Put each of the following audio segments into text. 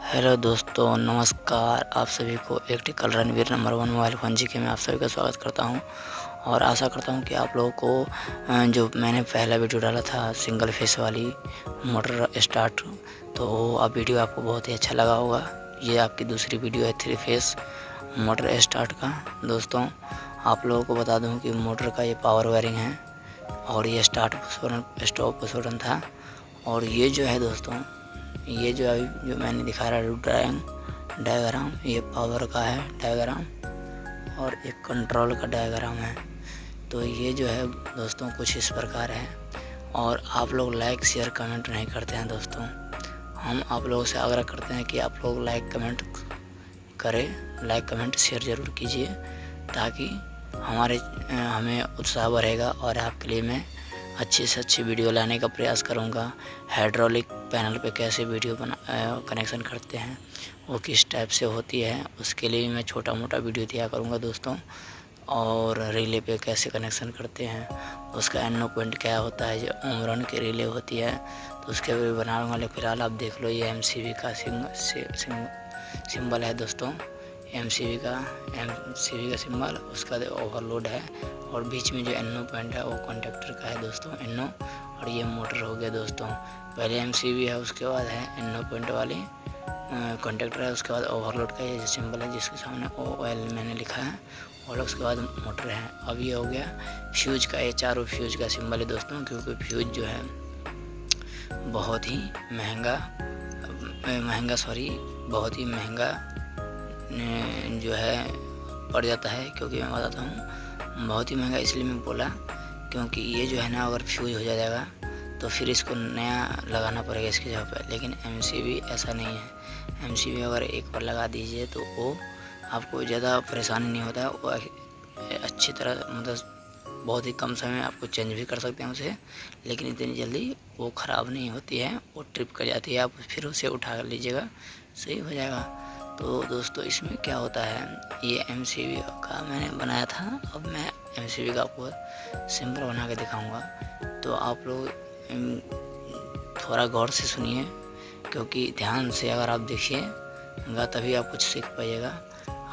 Hello दोस्तों, नमस्कार। आप सभी को electrical Ranveer number 1 mobile phone GK में आप सभी का स्वागत करता हूं और आशा करता हूं कि आप लोगों को जो मैंने पहला वीडियो डाला था सिंगल फेस वाली मोटर स्टार्ट, तो अब वीडियो आपको बहुत ही अच्छा लगा होगा। ये आपकी दूसरी वीडियो है 3 फेस मोटर स्टार्ट का। दोस्तों, आप लोगों को बता दूँ कि मोटर का ये पावर वायरिंग है और ये start push button, stop push button था। और ये जो है दोस्तों, ये जो अभी जो मैंने दिखा रहा है डायग्राम, ये पावर का है डायग्राम और एक कंट्रोल का डायग्राम है। तो ये जो है दोस्तों कुछ इस प्रकार है। और आप लोग लाइक शेयर कमेंट नहीं करते हैं दोस्तों। हम आप लोगों से आग्रह करते हैं कि आप लोग लाइक कमेंट करें, लाइक कमेंट शेयर ज़रूर कीजिए ताकि हमें उत्साह बढ़ेगा और आपके लिए मैं अच्छी से अच्छी वीडियो लाने का प्रयास करूंगा। हाइड्रोलिक पैनल पे कैसे वीडियो कनेक्शन करते हैं, वो किस टाइप से होती है, उसके लिए मैं छोटा मोटा वीडियो दिया करूंगा दोस्तों। और रिले पे कैसे कनेक्शन करते हैं, उसका एनो पॉइंट क्या होता है, जो ओमरन की रिले होती है तो उसके भी बनाऊँगा। लेकिन फिलहाल आप देख लो, ये MCV का सिंबल है दोस्तों। MCV का सिंबल, उसका ओवरलोड है और बीच में जो एनो पॉइंट है वो कॉन्टेक्टर का है दोस्तों, एनो। और ये मोटर हो गया दोस्तों। पहले MCV है, उसके बाद है एनो पॉइंट वाली कॉन्टेक्टर है, उसके बाद ओवरलोड का ये सिंबल है जिसके सामने OL मैंने लिखा है, और उसके बाद मोटर है। अब ये हो गया फ्यूज का, ये चारों फ्यूज का सिंबल है दोस्तों, क्योंकि फ्यूज जो है बहुत ही महंगा जो है पड़ जाता है। क्योंकि मैं बताता हूँ बहुत ही महंगा, इसलिए मैं बोला क्योंकि ये जो है ना, अगर फ्यूज हो जाएगा तो फिर इसको नया लगाना पड़ेगा इसकी जगह पर। लेकिन MCV ऐसा नहीं है। MCV अगर एक बार लगा दीजिए तो वो आपको ज़्यादा परेशानी नहीं होता है। वो अच्छी तरह, मतलब बहुत ही कम समय में आपको चेंज भी कर सकते हैं उसे, लेकिन इतनी जल्दी वो ख़राब नहीं होती है, वो ट्रिप कर जाती है। आप फिर उसे उठा कर लीजिएगा, सही हो जाएगा। तो दोस्तों, इसमें क्या होता है, ये MCV का मैंने बनाया था। अब मैं MCV का आपको सिंपल बना के दिखाऊंगा, तो आप लोग थोड़ा गौर से सुनिए, क्योंकि ध्यान से अगर आप देखिएगा तभी आप कुछ सीख पाइएगा।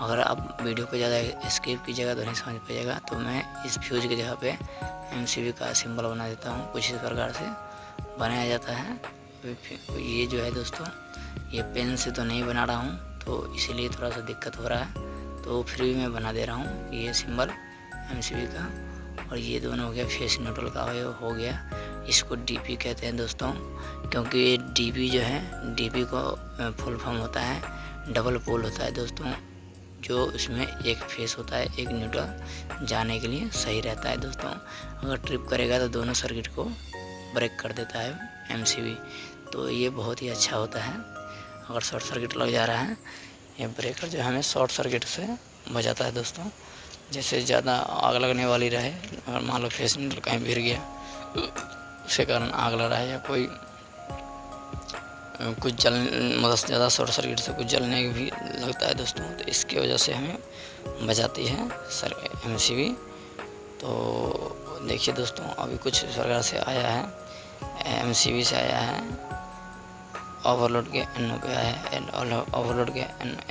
अगर आप वीडियो को ज़्यादा स्किप कीजिएगा तो नहीं समझ पाइएगा। तो मैं इस फ्यूज की जगह पे MCV का सिंबल बना देता हूँ। कुछ इस प्रकार से बनाया जाता है। ये जो है दोस्तों, ये पेन से तो नहीं बना रहा हूँ, तो इसीलिए थोड़ा सा दिक्कत हो रहा है, तो फिर भी मैं बना दे रहा हूँ ये सिंबल MCV का। और ये दोनों हो गया फेस न्यूट्रल का हो गया। इसको DP कहते हैं दोस्तों, क्योंकि ये DP जो है, DP को फुल फॉर्म होता है डबल पोल होता है दोस्तों, जो इसमें एक फेस होता है, एक न्यूट्रल जाने के लिए सही रहता है दोस्तों। अगर ट्रिप करेगा तो दोनों सर्किट को ब्रेक कर देता है MCV, तो ये बहुत ही अच्छा होता है। अगर शॉर्ट सर्किट लग जा रहा है, ये ब्रेकर जो हमें शॉर्ट सर्किट से बचाता है दोस्तों। जैसे ज़्यादा आग लगने वाली रहे, और मान लो फेस न्यूट्रल कहीं गिर गया, उसके कारण आग लग रहा है, या कोई कुछ मतलब ज़्यादा शॉर्ट सर्किट से कुछ जलने भी लगता है दोस्तों, तो इसकी वजह से हमें बचाती है MCV। तो देखिए दोस्तों, अभी कुछ इस प्रकार से आया है, MCV से आया है, ओवरलोड के NO पे आया है, ओवरलोड के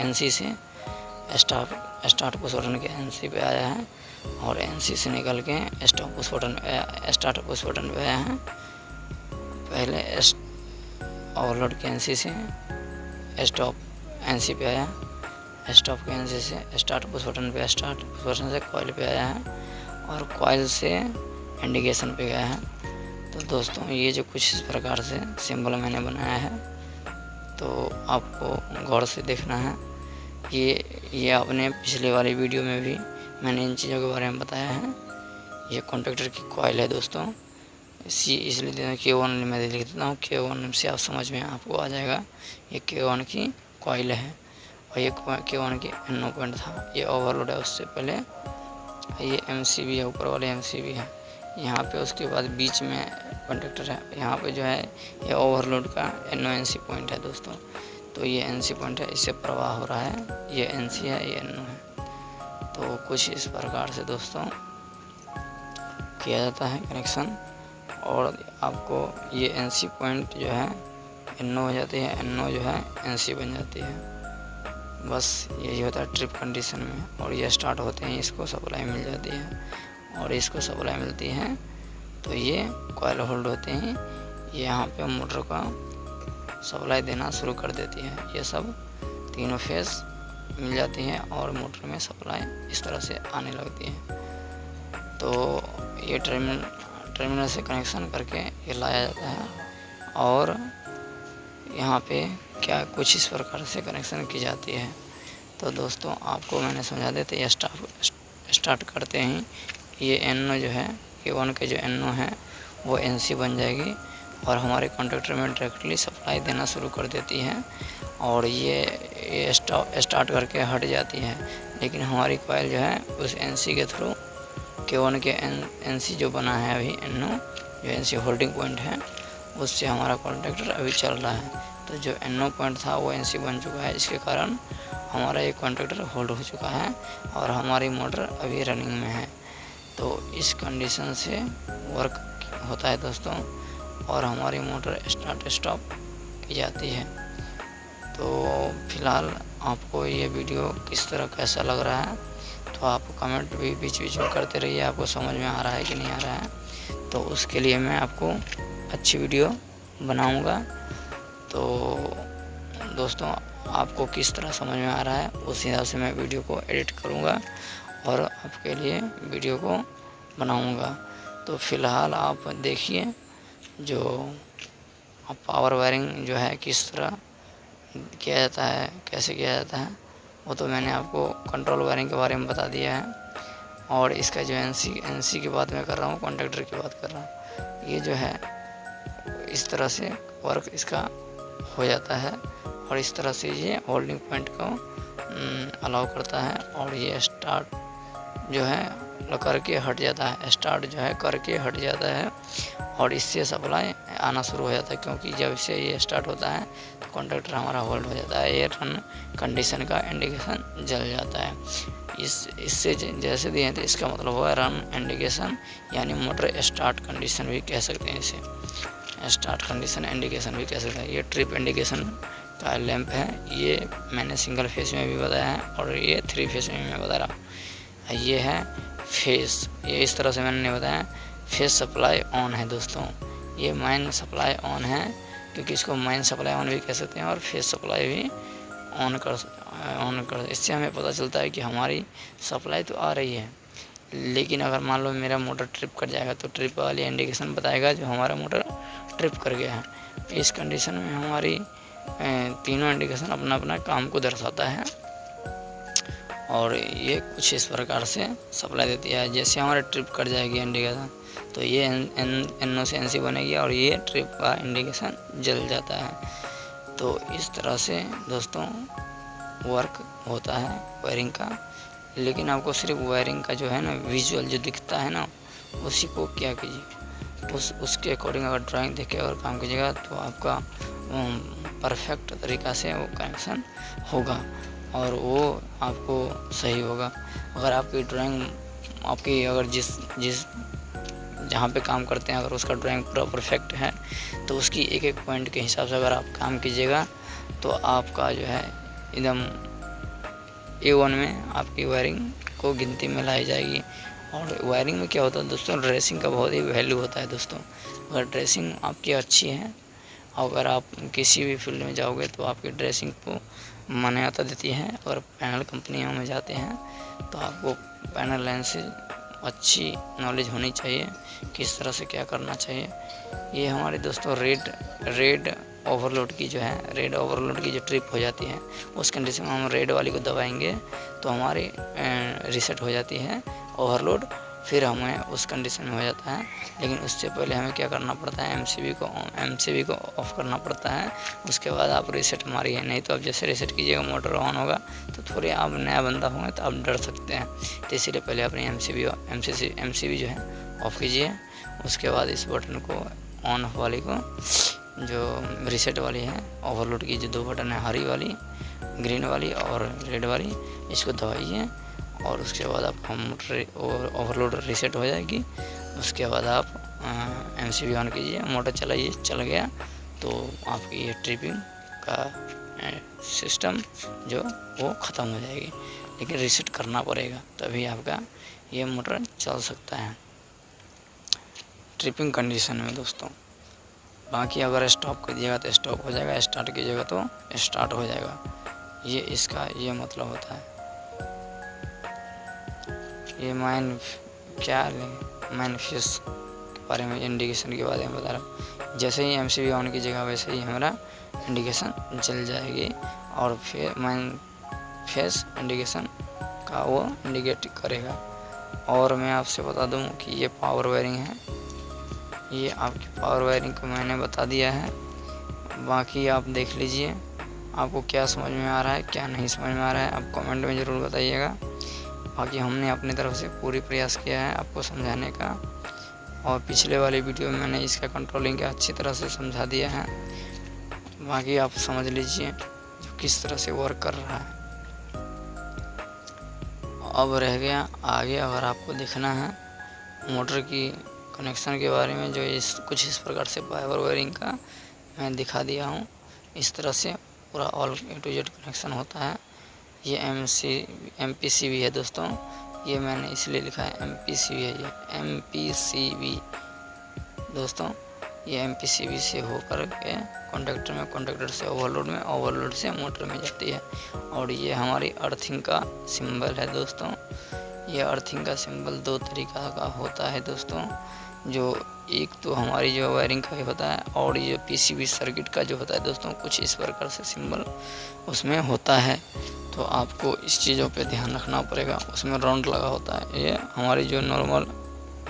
NC से स्टार्ट पुश बटन के NC पे आया है, और NC से निकल के स्टार्ट पुश बटन पे आया है। पहले ओवरलोड के NC से स्टॉप NC पे आया, स्टॉप के NC से स्टार्ट पुश बटन पे, स्टार्ट पुश बटन से कॉइल पे आया है, और कॉइल से इंडिकेशन पे गया है। तो दोस्तों, ये जो कुछ इस प्रकार से सिंबल मैंने बनाया है, तो आपको गौर से देखना है। ये आपने पिछले वाली वीडियो में भी मैंने इन चीज़ों के बारे में बताया है। ये कॉन्टेक्टर की कॉइल है दोस्तों, इसलिए K1 मैं लिख देता हूँ, K1 से आप समझ में आपको आ जाएगा। ये K1 की कॉइल है, और ये K1 की NO पॉइंट था। ये ओवरलोड है, उससे पहले ये MCV है, ऊपर वाले MCV है यहाँ पे। उसके बाद बीच में कॉन्टेक्टर है, यहाँ पे जो है ये ओवरलोड का NONC पॉइंट है दोस्तों। तो ये NC पॉइंट है, इससे प्रवाह हो रहा है, ये NC है, ये NO है। तो कुछ इस प्रकार से दोस्तों किया जाता है कनेक्शन। और आपको ये NC पॉइंट जो है NO हो जाती है, NO जो है NC बन जाती है। बस यही होता है ट्रिप कंडीशन में। और ये स्टार्ट होते हैं इसको सप्लाई मिल जाती है, और इसको सप्लाई मिलती है तो ये कॉइल होल्ड होते हैं, ये यहाँ पे मोटर का सप्लाई देना शुरू कर देती है। ये सब तीनों फेस मिल जाती हैं और मोटर में सप्लाई इस तरह से आने लगती है। तो ये टर्मिनल से कनेक्शन करके ये लाया जाता है, और यहाँ पे क्या कुछ इस प्रकार से कनेक्शन की जाती है। तो दोस्तों आपको मैंने समझा देते, ये स्टार्ट करते हैं, ये NO जो है, A1 के जो NO है वो NC बन जाएगी और हमारे कॉन्टेक्टर में डायरेक्टली सप्लाई देना शुरू कर देती है, और ये स्टार्ट करके हट जाती है। लेकिन हमारी कॉइल जो है उस NC के थ्रू K1 के NC जो बना है अभी NO, जो NC होल्डिंग पॉइंट है, उससे हमारा कॉन्टेक्टर अभी चल रहा है। तो जो NO पॉइंट था वो NC बन चुका है, इसके कारण हमारा ये कॉन्टेक्टर होल्ड हो चुका है और हमारी मोटर अभी रनिंग में है। तो इस कंडीशन से वर्क होता है दोस्तों, और हमारी मोटर स्टार्ट स्टॉप की जाती है। तो फिलहाल आपको ये वीडियो किस तरह कैसा लग रहा है, तो आप कमेंट भी बीच बीच में करते रहिए, आपको समझ में आ रहा है कि नहीं आ रहा है। तो उसके लिए मैं आपको अच्छी वीडियो बनाऊंगा। तो दोस्तों आपको किस तरह समझ में आ रहा है उस हिसाब से मैं वीडियो को एडिट करूंगा और आपके लिए वीडियो को बनाऊंगा। तो फ़िलहाल आप देखिए जो पावर वायरिंग जो है किस तरह किया जाता है, कैसे किया जाता है, वो तो मैंने आपको कंट्रोल वायरिंग के बारे में बता दिया है। और इसका जो NC की बात मैं कर रहा हूँ, कॉन्टेक्टर की बात कर रहा हूँ, ये जो है इस तरह से वर्क इसका हो जाता है और इस तरह से ये होल्डिंग पॉइंट को अलाउ करता है। और ये स्टार्ट जो है करके हट जाता है, स्टार्ट जो है करके हट जाता है और इससे सप्लाई आना शुरू हो जाता है, क्योंकि जब से ये स्टार्ट होता है तो कॉन्टेक्टर हमारा होल्ड हो जाता है, ये रन कंडीशन का इंडिकेशन जल जाता है। इससे जैसे दिए तो इसका मतलब हुआ रन इंडिकेशन, यानी मोटर स्टार्ट कंडीशन भी कह सकते हैं इसे, स्टार्ट कंडीशन इंडिकेशन भी कह सकते हैं। ये ट्रिप इंडिकेशन का लैंप है, ये मैंने सिंगल फेस में भी बताया है और ये 3 फेस में मैं बता रहा हूँ। ये है फेस, ये इस तरह से मैंने नहीं बताया, फेस सप्लाई ऑन है दोस्तों, ये माइन सप्लाई ऑन है, क्योंकि इसको माइन सप्लाई ऑन भी कह सकते हैं और फेस सप्लाई भी ऑन कर। इससे हमें पता चलता है कि हमारी सप्लाई तो आ रही है, लेकिन अगर मान लो मेरा मोटर ट्रिप कर जाएगा तो ट्रिप वाली इंडिकेशन बताएगा जो हमारा मोटर ट्रिप कर गया है। इस कंडीशन में हमारी तीनों इंडिकेशन अपना अपना काम को दर्शाता है और ये कुछ इस प्रकार से सप्लाई देती है। जैसे हमारे ट्रिप कर जाएगी इंडिकेशन तो ये NO से NC बनेगी और ये ट्रिप का इंडिकेशन जल जाता है। तो इस तरह से दोस्तों वर्क होता है वायरिंग का। लेकिन आपको सिर्फ वायरिंग का जो है ना विजुअल जो दिखता है ना, उसी को क्या कीजिए, उसके अकॉर्डिंग अगर ड्राइंग देख के अगर काम कीजिएगा तो आपका परफेक्ट तरीक़ा से वो कनेक्शन होगा और वो आपको सही होगा। अगर आपकी ड्राइंग आपकी अगर जिस जहाँ पे काम करते हैं अगर उसका ड्राइंग पूरा परफेक्ट है तो उसकी एक एक पॉइंट के हिसाब से अगर आप काम कीजिएगा तो आपका जो है एकदम A1 में आपकी वायरिंग को गिनती में लाई जाएगी। और वायरिंग में क्या होता है दोस्तों, ड्रेसिंग का बहुत ही वैल्यू होता है दोस्तों। अगर ड्रेसिंग आपकी अच्छी है, अगर आप किसी भी फील्ड में जाओगे तो आपकी ड्रेसिंग को मान्यता देती है। अगर पैनल कंपनियों में जाते हैं तो आपको पैनल लाइन से अच्छी नॉलेज होनी चाहिए, किस तरह से क्या करना चाहिए। ये हमारे दोस्तों रेड ओवरलोड की जो है, रेड ओवरलोड की जो ट्रिप हो जाती है उस कंडीशन में हम रेड वाली को दबाएंगे तो हमारी रीसेट हो जाती है ओवरलोड, फिर हमें उस कंडीशन में हो जाता है। लेकिन उससे पहले हमें क्या करना पड़ता है, एमसीबी को ऑफ करना पड़ता है, उसके बाद आप रीसेट मारिए। नहीं तो आप जैसे रीसेट कीजिएगा मोटर ऑन होगा तो थोड़े आप नया बंदा होंगे तो आप डर सकते हैं। तो इसीलिए पहले अपनी एमसीबी जो है ऑफ कीजिए, उसके बाद इस बटन को ऑन वाली को जो रीसेट वाली है ओवरलोड की जो 2 बटन है, हरी वाली, ग्रीन वाली और रेड वाली, इसको दबाइए और उसके बाद आप मोटर ओवरलोड रीसेट हो जाएगी। उसके बाद आप एमसीबी ऑन कीजिए, मोटर चलाइए, चल गया तो आपकी ये ट्रिपिंग का सिस्टम जो वो ख़त्म हो जाएगी, लेकिन रीसेट करना पड़ेगा तभी आपका ये मोटर चल सकता है ट्रिपिंग कंडीशन में दोस्तों। बाकी अगर स्टॉप कीजिएगा तो स्टॉप हो जाएगा, स्टार्ट कीजिएगा तो स्टार्ट हो जाएगा। ये इसका ये मतलब होता है। ये मैन फिश के बारे में, इंडिकेशन के बारे में बता रहा हूँ। जैसे ही MCB ऑन कीजिएगा वैसे ही हमारा इंडिकेशन जल जाएगी और फिर मैन फेस इंडिकेशन का वो इंडिकेट करेगा। और मैं आपसे बता दूं कि ये पावर वायरिंग है, ये आपकी पावर वायरिंग को मैंने बता दिया है। बाकी आप देख लीजिए आपको क्या समझ में आ रहा है, क्या नहीं समझ में आ रहा है, आप कमेंट में ज़रूर बताइएगा। बाकी हमने अपनी तरफ से पूरी प्रयास किया है आपको समझाने का, और पिछले वाले वीडियो में मैंने इसका कंट्रोलिंग का अच्छी तरह से समझा दिया है। बाकी आप समझ लीजिए किस तरह से वर्क कर रहा है। अब रह गया आगे, अगर आपको देखना है मोटर की कनेक्शन के बारे में, जो कुछ इस प्रकार से पावर वायरिंग का मैं दिखा दिया हूँ। इस तरह से पूरा all A to Z connection होता है। ये MPCB है दोस्तों, ये मैंने इसलिए लिखा है MPCB है, ये MPCB दोस्तों। ये MPCB से होकर के कॉन्टेक्टर में, कॉन्टेक्टर से ओवरलोड में, ओवरलोड से मोटर में जाती है। और ये हमारी अर्थिंग का सिंबल है दोस्तों। ये अर्थिंग का सिंबल दो तरीका का होता है दोस्तों, जो एक तो हमारी जो वायरिंग का होता है, और ये PCB सर्किट का जो होता है दोस्तों, कुछ इस प्रकार से सिंबल उसमें होता है। तो आपको इस चीज़ों पे ध्यान रखना पड़ेगा। उसमें राउंड लगा होता है, ये हमारी जो नॉर्मल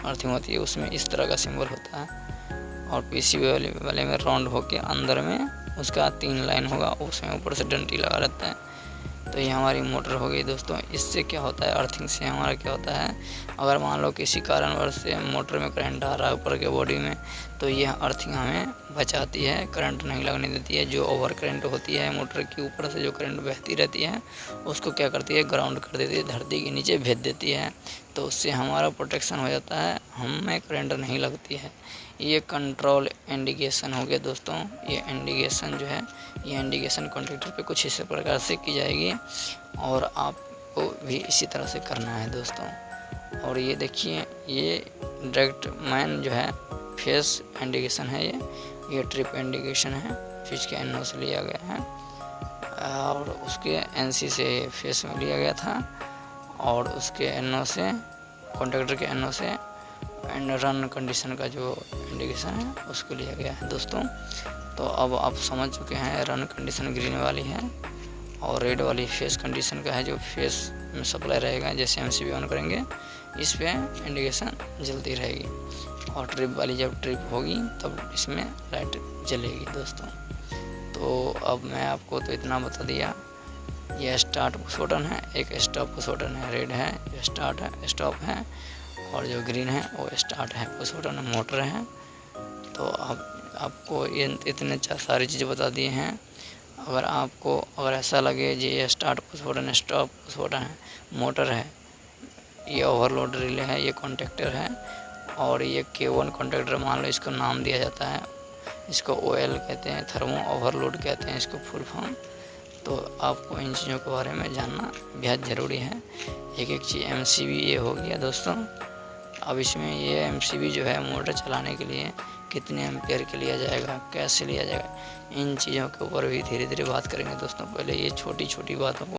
अर्थिंग होती है उसमें इस तरह का सिंबल होता है, और PCB वाले में राउंड होके अंदर में उसका 3 लाइन होगा, उसमें ऊपर से डंटी लगा रहता है। तो ये हमारी मोटर हो गई दोस्तों। इससे क्या होता है, अर्थिंग से हमारा क्या होता है, अगर मान लो किसी कारणवश से मोटर में करंट आ रहा है ऊपर के बॉडी में, तो यह अर्थिंग हमें बचाती है, करंट नहीं लगने देती है। जो ओवर करंट होती है मोटर के ऊपर से जो करंट बहती रहती है उसको क्या करती है, ग्राउंड कर देती है, धरती के नीचे भेज देती है। तो उससे हमारा प्रोटेक्शन हो जाता है, हमें करंट नहीं लगती है। ये कंट्रोल इंडिकेशन हो गया दोस्तों। ये इंडिकेशन जो है, ये इंडिकेशन कॉन्ट्रैक्टर पे कुछ इसी प्रकार से की जाएगी, और आपको भी इसी तरह से करना है दोस्तों। और ये देखिए, ये डायरेक्ट मैन जो है फेस इंडिकेशन है, ये ट्रिप इंडिकेशन है, स्विच के NO से लिया गया है, और उसके NC से फेस में लिया गया था, और उसके NO से, कॉन्ट्रैक्टर के NO से एंड रन कंडीशन का जो इंडिकेशन है उसको लिया गया है दोस्तों। तो अब आप समझ चुके हैं, रन कंडीशन ग्रीन वाली है और रेड वाली फेस कंडीशन का है, जो फेस में सप्लाई रहेगा। जैसे MCB ऑन करेंगे इस पे इंडिकेशन जलती रहेगी, और ट्रिप वाली जब ट्रिप होगी तब इसमें लाइट जलेगी दोस्तों। तो अब मैं आपको तो इतना बता दिया। ये स्टार्ट पुश बटन है, एक स्टॉप पुश बटन है, रेड है जो स्टार्ट है, स्टॉप है, और जो ग्रीन है वो स्टार्ट है, पुश बटन मोटर है। तो आपको ये इतने सारी चीज़ें बता दिए हैं। अगर ऐसा लगे जी ये स्टार्ट पुश बटन है, स्टॉप पुश बटन है, मोटर है, ये ओवरलोड रिले है, ये कॉन्टेक्टर है, और ये K1 कॉन्टेक्टर मान लो इसको नाम दिया जाता है, इसको OL कहते हैं, थर्मो ओवरलोड कहते हैं इसको फुल फॉर्म। तो आपको इन चीज़ों के बारे में जानना बेहद ज़रूरी है। एक एक चीज़ MCB ये हो गया दोस्तों। अब इसमें ये MCB जो है मोटर चलाने के लिए कितने एम्पियर के लिया जाएगा, कैसे लिया जाएगा, इन चीज़ों के ऊपर भी धीरे धीरे बात करेंगे दोस्तों। पहले ये छोटी छोटी बातों को